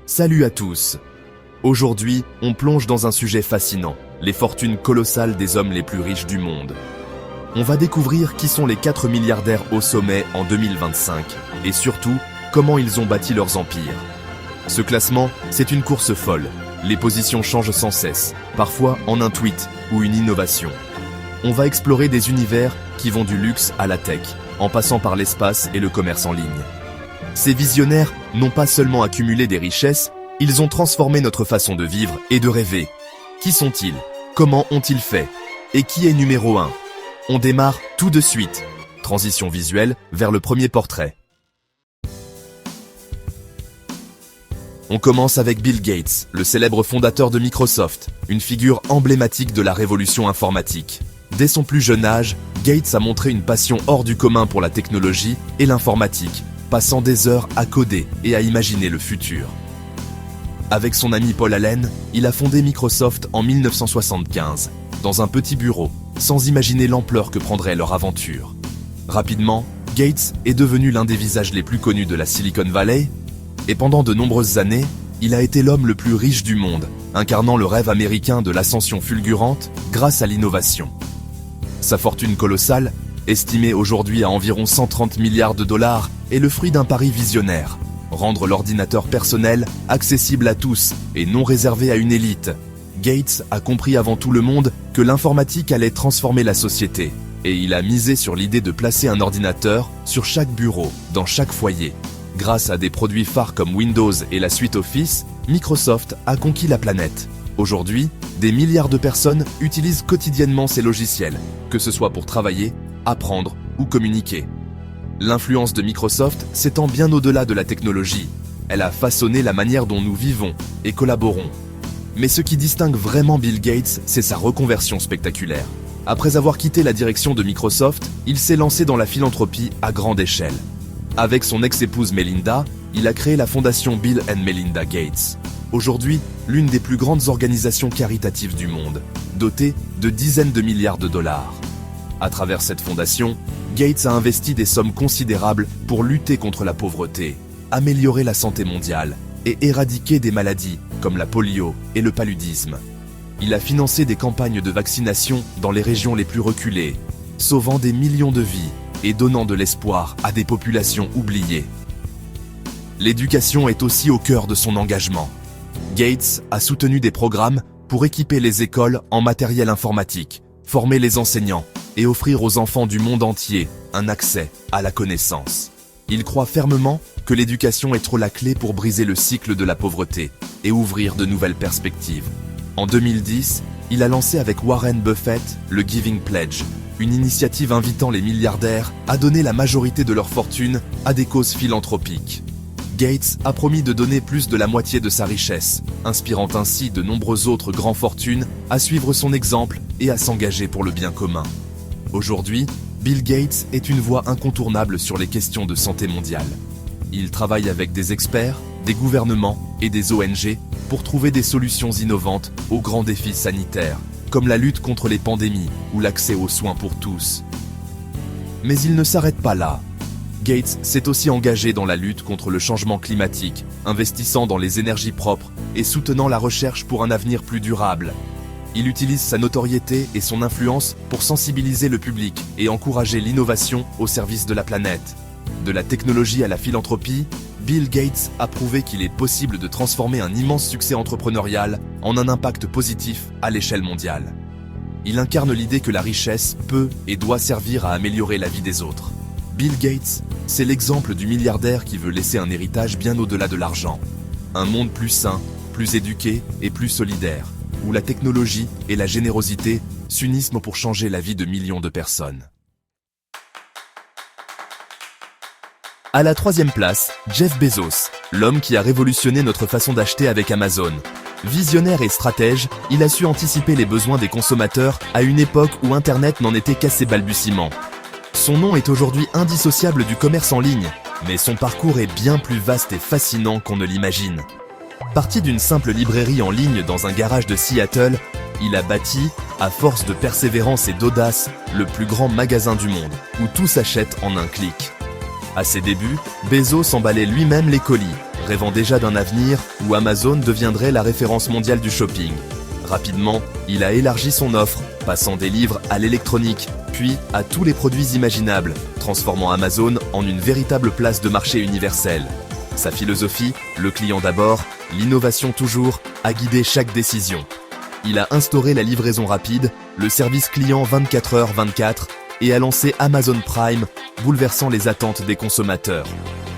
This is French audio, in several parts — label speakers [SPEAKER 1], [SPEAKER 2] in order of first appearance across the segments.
[SPEAKER 1] Salut à tous. Aujourd'hui, on plonge dans un sujet fascinant, les fortunes colossales des hommes les plus riches du monde. On va découvrir qui sont les 4 milliardaires au sommet en 2025 et surtout, comment ils ont bâti leurs empires. Ce classement, c'est une course folle. Les positions changent sans cesse, parfois en un tweet ou une innovation. On va explorer des univers qui vont du luxe à la tech, en passant par l'espace et le commerce en ligne. Ces visionnaires n'ont pas seulement accumulé des richesses, ils ont transformé notre façon de vivre et de rêver. Qui sont-ils? Comment ont-ils fait? Et qui est numéro 1? On démarre tout de suite. Transition visuelle vers le premier portrait. On commence avec Bill Gates, le célèbre fondateur de Microsoft, une figure emblématique de la révolution informatique. Dès son plus jeune âge, Gates a montré une passion hors du commun pour la technologie et l'informatique, passant des heures à coder et à imaginer le futur. Avec son ami Paul Allen, il a fondé Microsoft en 1975, dans un petit bureau, sans imaginer l'ampleur que prendrait leur aventure. Rapidement, Gates est devenu l'un des visages les plus connus de la Silicon Valley, et pendant de nombreuses années, il a été l'homme le plus riche du monde, incarnant le rêve américain de l'ascension fulgurante grâce à l'innovation. Sa fortune colossale, estimée aujourd'hui à environ 130 milliards de dollars, est le fruit d'un pari visionnaire. Rendre l'ordinateur personnel accessible à tous et non réservé à une élite. Gates a compris avant tout le monde que l'informatique allait transformer la société, et il a misé sur l'idée de placer un ordinateur sur chaque bureau, dans chaque foyer. Grâce à des produits phares comme Windows et la suite Office, Microsoft a conquis la planète. Aujourd'hui, des milliards de personnes utilisent quotidiennement ces logiciels, que ce soit pour travailler, apprendre ou communiquer. L'influence de Microsoft s'étend bien au-delà de la technologie. Elle a façonné la manière dont nous vivons et collaborons. Mais ce qui distingue vraiment Bill Gates, c'est sa reconversion spectaculaire. Après avoir quitté la direction de Microsoft, il s'est lancé dans la philanthropie à grande échelle. Avec son ex-épouse Melinda, il a créé la fondation Bill & Melinda Gates. Aujourd'hui, l'une des plus grandes organisations caritatives du monde, dotée de dizaines de milliards de dollars. À travers cette fondation, Gates a investi des sommes considérables pour lutter contre la pauvreté, améliorer la santé mondiale et éradiquer des maladies comme la polio et le paludisme. Il a financé des campagnes de vaccination dans les régions les plus reculées, sauvant des millions de vies et donnant de l'espoir à des populations oubliées. L'éducation est aussi au cœur de son engagement. Gates a soutenu des programmes pour équiper les écoles en matériel informatique, former les enseignants et offrir aux enfants du monde entier un accès à la connaissance. Il croit fermement que l'éducation est trop la clé pour briser le cycle de la pauvreté et ouvrir de nouvelles perspectives. En 2010, il a lancé avec Warren Buffett le Giving Pledge, une initiative invitant les milliardaires à donner la majorité de leur fortune à des causes philanthropiques. Gates a promis de donner plus de la moitié de sa richesse, inspirant ainsi de nombreuses autres grandes fortunes à suivre son exemple et à s'engager pour le bien commun. Aujourd'hui, Bill Gates est une voix incontournable sur les questions de santé mondiale. Il travaille avec des experts, des gouvernements et des ONG pour trouver des solutions innovantes aux grands défis sanitaires, comme la lutte contre les pandémies ou l'accès aux soins pour tous. Mais il ne s'arrête pas là. Gates s'est aussi engagé dans la lutte contre le changement climatique, investissant dans les énergies propres et soutenant la recherche pour un avenir plus durable. Il utilise sa notoriété et son influence pour sensibiliser le public et encourager l'innovation au service de la planète. De la technologie à la philanthropie, Bill Gates a prouvé qu'il est possible de transformer un immense succès entrepreneurial en un impact positif à l'échelle mondiale. Il incarne l'idée que la richesse peut et doit servir à améliorer la vie des autres. Bill Gates, c'est l'exemple du milliardaire qui veut laisser un héritage bien au-delà de l'argent. Un monde plus sain, plus éduqué et plus solidaire, où la technologie et la générosité s'unissent pour changer la vie de millions de personnes. À la 3e place, Jeff Bezos, l'homme qui a révolutionné notre façon d'acheter avec Amazon. Visionnaire et stratège, il a su anticiper les besoins des consommateurs à une époque où Internet n'en était qu'à ses balbutiements. Son nom est aujourd'hui indissociable du commerce en ligne, mais son parcours est bien plus vaste et fascinant qu'on ne l'imagine. Parti d'une simple librairie en ligne dans un garage de Seattle, il a bâti, à force de persévérance et d'audace, le plus grand magasin du monde, où tout s'achète en un clic. À ses débuts, Bezos emballait lui-même les colis, rêvant déjà d'un avenir où Amazon deviendrait la référence mondiale du shopping. Rapidement, il a élargi son offre, passant des livres à l'électronique, puis à tous les produits imaginables, transformant Amazon en une véritable place de marché universelle. Sa philosophie, le client d'abord, l'innovation toujours, a guidé chaque décision. Il a instauré la livraison rapide, le service client 24h/24 et a lancé Amazon Prime, bouleversant les attentes des consommateurs.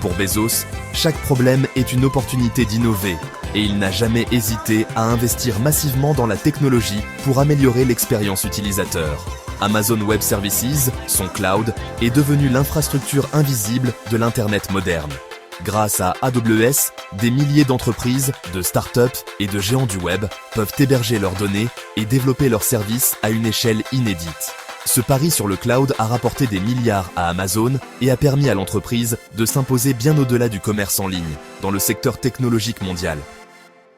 [SPEAKER 1] Pour Bezos, chaque problème est une opportunité d'innover et il n'a jamais hésité à investir massivement dans la technologie pour améliorer l'expérience utilisateur. Amazon Web Services, son cloud, est devenu l'infrastructure invisible de l'Internet moderne. Grâce à AWS, des milliers d'entreprises, de startups et de géants du web peuvent héberger leurs données et développer leurs services à une échelle inédite. Ce pari sur le cloud a rapporté des milliards à Amazon et a permis à l'entreprise de s'imposer bien au-delà du commerce en ligne, dans le secteur technologique mondial.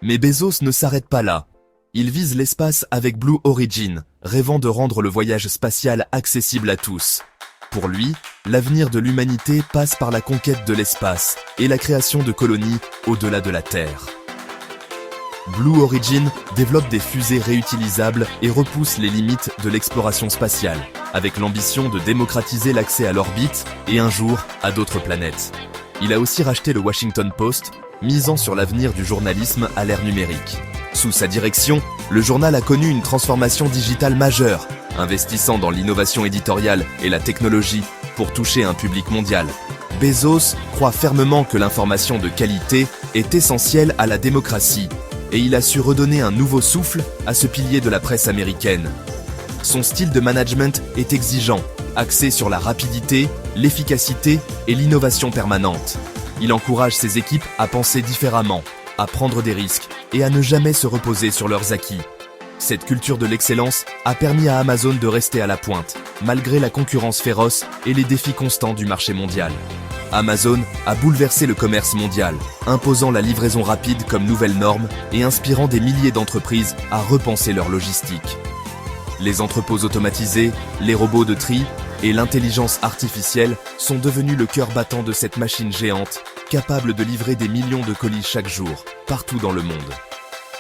[SPEAKER 1] Mais Bezos ne s'arrête pas là. Il vise l'espace avec Blue Origin, rêvant de rendre le voyage spatial accessible à tous. Pour lui, l'avenir de l'humanité passe par la conquête de l'espace et la création de colonies au-delà de la Terre. Blue Origin développe des fusées réutilisables et repousse les limites de l'exploration spatiale, avec l'ambition de démocratiser l'accès à l'orbite et un jour à d'autres planètes. Il a aussi racheté le Washington Post, misant sur l'avenir du journalisme à l'ère numérique. Sous sa direction, le journal a connu une transformation digitale majeure, investissant dans l'innovation éditoriale et la technologie pour toucher un public mondial. Bezos croit fermement que l'information de qualité est essentielle à la démocratie, et il a su redonner un nouveau souffle à ce pilier de la presse américaine. Son style de management est exigeant, axé sur la rapidité, l'efficacité et l'innovation permanente. Il encourage ses équipes à penser différemment, à prendre des risques et à ne jamais se reposer sur leurs acquis. Cette culture de l'excellence a permis à Amazon de rester à la pointe, malgré la concurrence féroce et les défis constants du marché mondial. Amazon a bouleversé le commerce mondial, imposant la livraison rapide comme nouvelle norme et inspirant des milliers d'entreprises à repenser leur logistique. Les entrepôts automatisés, les robots de tri et l'intelligence artificielle sont devenus le cœur battant de cette machine géante, capable de livrer des millions de colis chaque jour, partout dans le monde.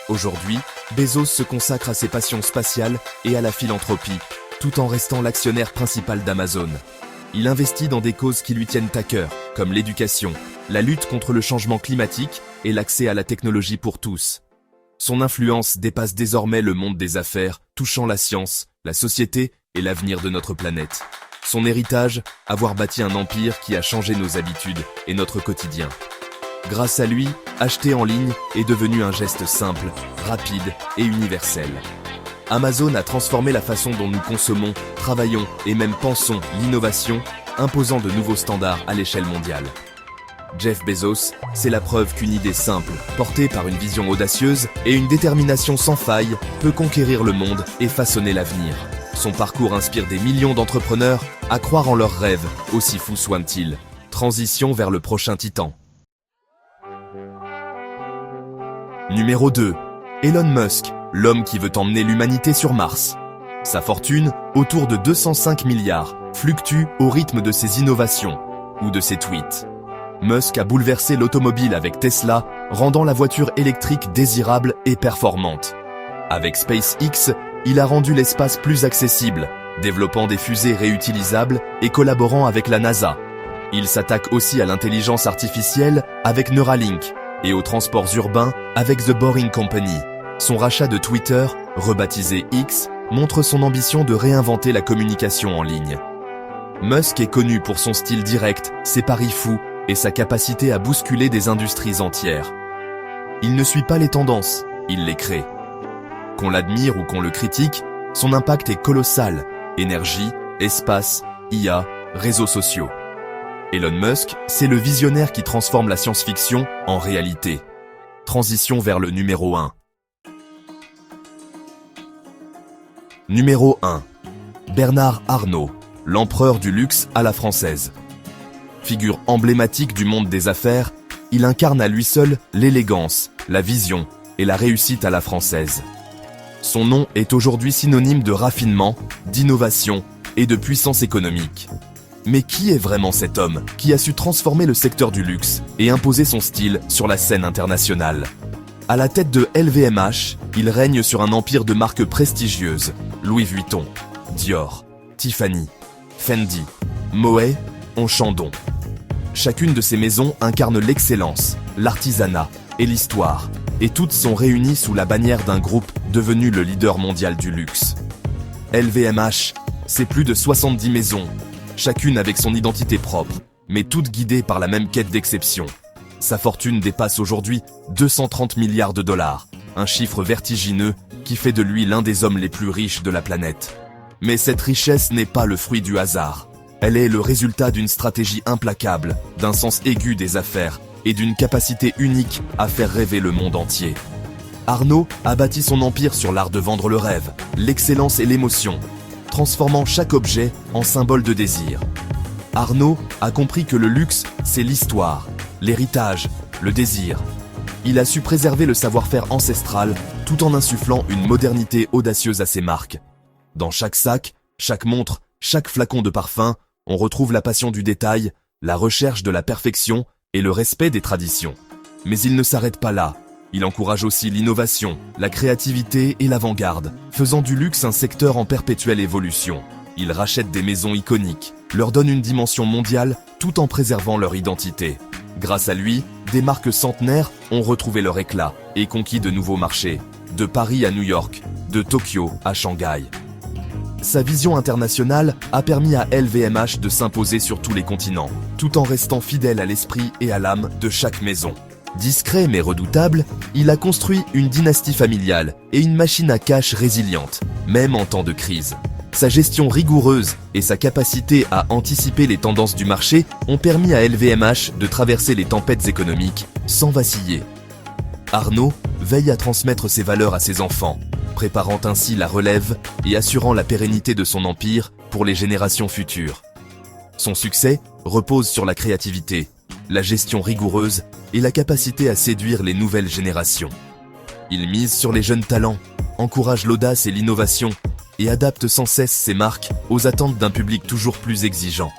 [SPEAKER 1] Aujourd'hui, Bezos se consacre à ses passions spatiales et à la philanthropie, tout en restant l'actionnaire principal d'Amazon. Il investit dans des causes qui lui tiennent à cœur, comme l'éducation, la lutte contre le changement climatique et l'accès à la technologie pour tous. Son influence dépasse désormais le monde des affaires, touchant la science, la société et l'avenir de notre planète. Son héritage, avoir bâti un empire qui a changé nos habitudes et notre quotidien. Grâce à lui, acheter en ligne est devenu un geste simple, rapide et universel. Amazon a transformé la façon dont nous consommons, travaillons et même pensons l'innovation, imposant de nouveaux standards à l'échelle mondiale. Jeff Bezos, c'est la preuve qu'une idée simple, portée par une vision audacieuse et une détermination sans faille, peut conquérir le monde et façonner l'avenir. Son parcours inspire des millions d'entrepreneurs à croire en leurs rêves, aussi fous soient-ils. Transition vers le prochain titan. Numéro 2. Elon Musk, l'homme qui veut emmener l'humanité sur Mars. Sa fortune, autour de 205 milliards, fluctue au rythme de ses innovations ou de ses tweets. Musk a bouleversé l'automobile avec Tesla, rendant la voiture électrique désirable et performante. Avec SpaceX, il a rendu l'espace plus accessible, développant des fusées réutilisables et collaborant avec la NASA. Il s'attaque aussi à l'intelligence artificielle avec Neuralink et aux transports urbains avec The Boring Company. Son rachat de Twitter, rebaptisé X, montre son ambition de réinventer la communication en ligne. Musk est connu pour son style direct, ses paris fous et sa capacité à bousculer des industries entières. Il ne suit pas les tendances, il les crée. Qu'on l'admire ou qu'on le critique, son impact est colossal. Énergie, espace, IA, réseaux sociaux. Elon Musk, c'est le visionnaire qui transforme la science-fiction en réalité. Transition vers le numéro 1. Numéro 1. Bernard Arnault, l'empereur du luxe à la française. Figure emblématique du monde des affaires, il incarne à lui seul l'élégance, la vision et la réussite à la française. Son nom est aujourd'hui synonyme de raffinement, d'innovation et de puissance économique. Mais qui est vraiment cet homme qui a su transformer le secteur du luxe et imposer son style sur la scène internationale? À la tête de LVMH, il règne sur un empire de marques prestigieuses: Louis Vuitton, Dior, Tiffany, Fendi, Moët, Chandon. Chacune de ces maisons incarne l'excellence, l'artisanat et l'histoire, et toutes sont réunies sous la bannière d'un groupe devenu le leader mondial du luxe. LVMH, c'est plus de 70 maisons, chacune avec son identité propre, mais toutes guidées par la même quête d'exception. Sa fortune dépasse aujourd'hui 230 milliards de dollars, un chiffre vertigineux qui fait de lui l'un des hommes les plus riches de la planète. Mais cette richesse n'est pas le fruit du hasard. Elle est le résultat d'une stratégie implacable, d'un sens aigu des affaires et d'une capacité unique à faire rêver le monde entier. Arnault a bâti son empire sur l'art de vendre le rêve, l'excellence et l'émotion, transformant chaque objet en symbole de désir. Arnault a compris que le luxe, c'est l'histoire, l'héritage, le désir. Il a su préserver le savoir-faire ancestral tout en insufflant une modernité audacieuse à ses marques. Dans chaque sac, chaque montre, chaque flacon de parfum, on retrouve la passion du détail, la recherche de la perfection et le respect des traditions. Mais il ne s'arrête pas là. Il encourage aussi l'innovation, la créativité et l'avant-garde, faisant du luxe un secteur en perpétuelle évolution. Il rachète des maisons iconiques, leur donne une dimension mondiale tout en préservant leur identité. Grâce à lui, des marques centenaires ont retrouvé leur éclat et conquis de nouveaux marchés, de Paris à New York, de Tokyo à Shanghai. Sa vision internationale a permis à LVMH de s'imposer sur tous les continents, tout en restant fidèle à l'esprit et à l'âme de chaque maison. Discret mais redoutable, il a construit une dynastie familiale et une machine à cash résiliente, même en temps de crise. Sa gestion rigoureuse et sa capacité à anticiper les tendances du marché ont permis à LVMH de traverser les tempêtes économiques sans vaciller. Arnault veille à transmettre ses valeurs à ses enfants, préparant ainsi la relève et assurant la pérennité de son empire pour les générations futures. Son succès repose sur la créativité, la gestion rigoureuse et la capacité à séduire les nouvelles générations. Il mise sur les jeunes talents, encourage l'audace et l'innovation et adapte sans cesse ses marques aux attentes d'un public toujours plus exigeant.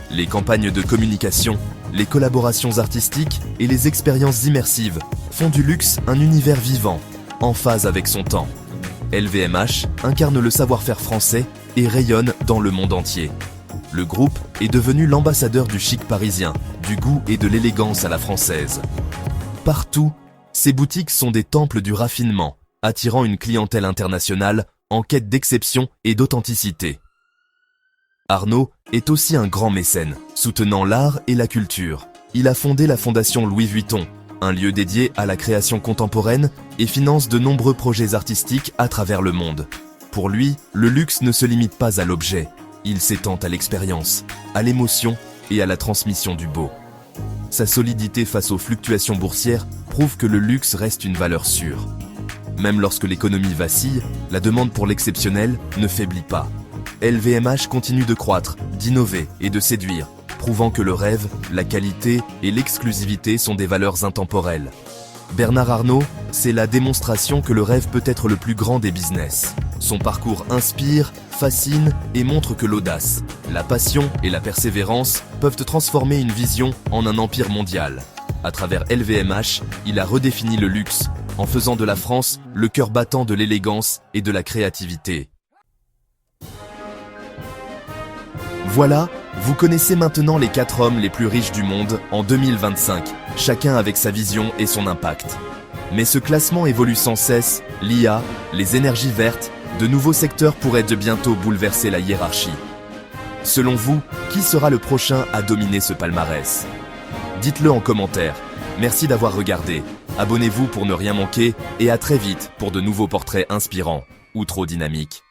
[SPEAKER 1] Les campagnes de communication, les collaborations artistiques et les expériences immersives font du luxe un univers vivant, en phase avec son temps. LVMH incarne le savoir-faire français et rayonne dans le monde entier. Le groupe est devenu l'ambassadeur du chic parisien, du goût et de l'élégance à la française. Partout, ses boutiques sont des temples du raffinement, attirant une clientèle internationale en quête d'exception et d'authenticité. Arnault est aussi un grand mécène, soutenant l'art et la culture. Il a fondé la fondation Louis Vuitton, un lieu dédié à la création contemporaine et finance de nombreux projets artistiques à travers le monde. Pour lui, le luxe ne se limite pas à l'objet, il s'étend à l'expérience, à l'émotion et à la transmission du beau. Sa solidité face aux fluctuations boursières prouve que le luxe reste une valeur sûre. Même lorsque l'économie vacille, la demande pour l'exceptionnel ne faiblit pas. LVMH continue de croître, d'innover et de séduire, prouvant que le rêve, la qualité et l'exclusivité sont des valeurs intemporelles. Bernard Arnault, c'est la démonstration que le rêve peut être le plus grand des business. Son parcours inspire, fascine et montre que l'audace, la passion et la persévérance peuvent transformer une vision en un empire mondial. À travers LVMH, il a redéfini le luxe, en faisant de la France le cœur battant de l'élégance et de la créativité. Voilà, vous connaissez maintenant les 4 hommes les plus riches du monde en 2025, chacun avec sa vision et son impact. Mais ce classement évolue sans cesse, l'IA, les énergies vertes, de nouveaux secteurs pourraient de bientôt bouleverser la hiérarchie. Selon vous, qui sera le prochain à dominer ce palmarès? Dites-le en commentaire. Merci d'avoir regardé. Abonnez-vous pour ne rien manquer et à très vite pour de nouveaux portraits inspirants ou trop dynamiques.